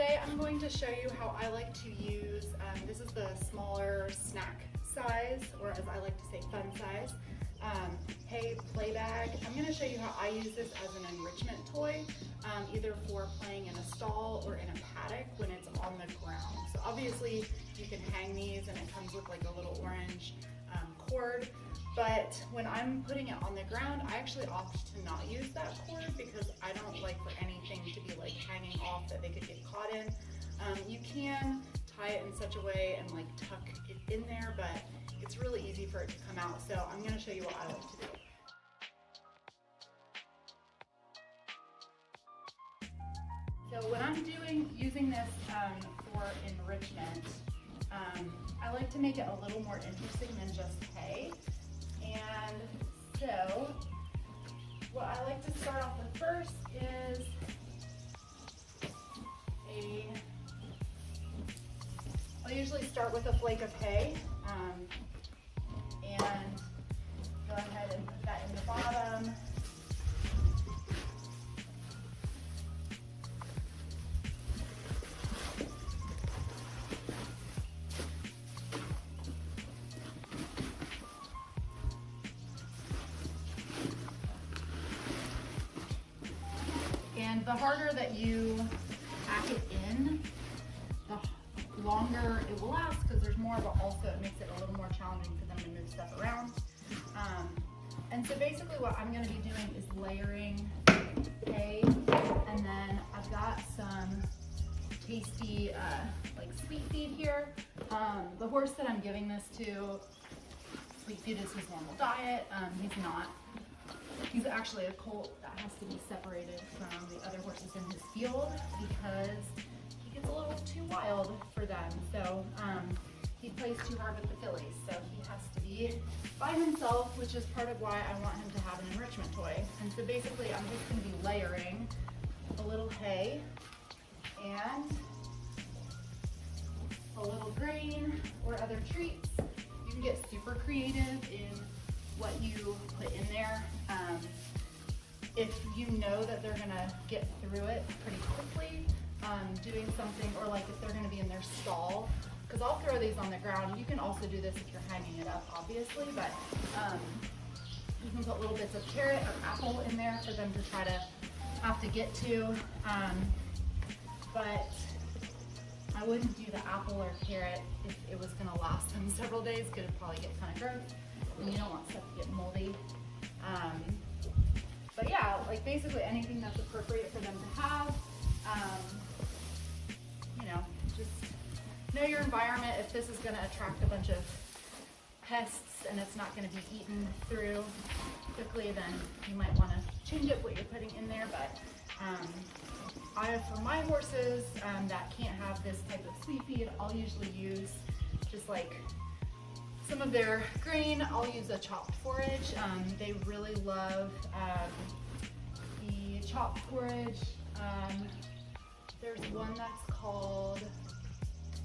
today I'm going to show you how I like to use, this is the smaller snack size, or as I like to say, fun size, HayPlay Bag. I'm going to show you how I use this as an enrichment toy, either for playing in a stall or in a paddock when it's on the ground. So obviously you can hang these and it comes with like a little orange cord, but when I'm putting it on the ground, I actually opt to not use that cord because I don't like for anything to be like hanging off that they could get caught in. You can tie it in such a way and like tuck it in there, but it's really easy for it to come out. So I'm going to show you what I like to do. So when I'm using this for enrichment, I like to make it a little more interesting than just hay. And so what I like to start off with first is I'll usually start with a flake of hay and go ahead and put that in the bottom. And the harder that you pack it in, the longer it will last because there's more, but also it makes it a little more challenging for them to move stuff around. And so basically what I'm going to be doing is layering hay, and then I've got some tasty like sweet feed here. The horse that I'm giving this to, sweet feed is his normal diet. He's actually a colt that has to be separated from the other horses in his field because he gets a little too wild for them. So he plays too hard with the fillies. So he has to be by himself, which is part of why I want him to have an enrichment toy. And so basically I'm just going to be layering a little hay and a little grain or other treats. You can get super creative in what you put in there. If you know that they're gonna get through it pretty quickly, doing something, or like if they're gonna be in their stall, because I'll throw these on the ground. You can also do this if you're hanging it up, obviously, but you can put little bits of carrot or apple in there for them to try to have to get to. But I wouldn't do the apple or carrot if it was gonna last them several days, because it'd probably get kind of gross. And you don't want stuff to get moldy. But yeah, like basically anything that's appropriate for them to have. You know, just know your environment. If this is going to attract a bunch of pests and it's not going to be eaten through quickly, then you might want to change up what you're putting in there. But for my horses that can't have this type of sweet feed, I'll usually use just like some of their grain. I'll use a chopped forage. They really love the chopped forage. There's one that's called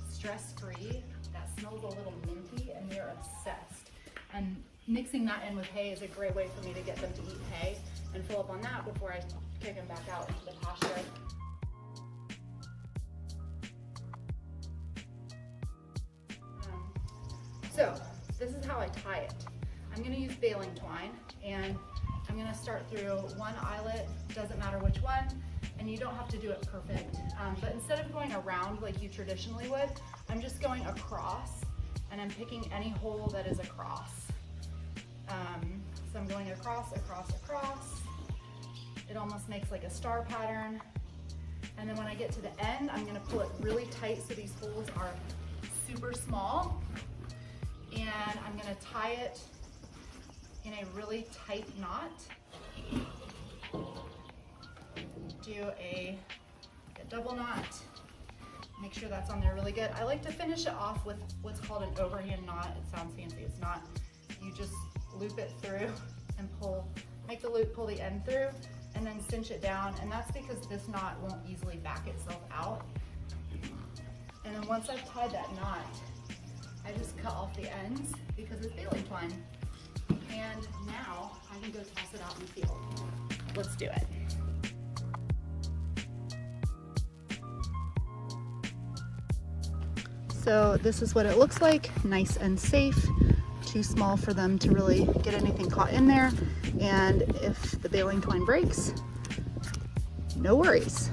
stress-free that smells a little minty, and they're obsessed. And mixing that in with hay is a great way for me to get them to eat hay and fill up on that before I kick them back out into the pasture. So this is how I tie it. I'm going to use baling twine, and I'm going to start through one eyelet, doesn't matter which one, and you don't have to do it perfect. But instead of going around like you traditionally would, I'm just going across, and I'm picking any hole that is across. So I'm going across, across, across. It almost makes like a star pattern. And then when I get to the end, I'm going to pull it really tight so these holes are super small. And I'm going to tie it in a really tight knot. Do a double knot. Make sure that's on there really good. I like to finish it off with what's called an overhand knot. It sounds fancy, it's not. You just loop it through and make the loop, pull the end through, and then cinch it down. And that's because this knot won't easily back itself out. And then once I've tied that knot, I just cut off the ends because it's baling twine. And now I can go toss it out in the field. Let's do it. So this is what it looks like, nice and safe. Too small for them to really get anything caught in there. And if the baling twine breaks, no worries.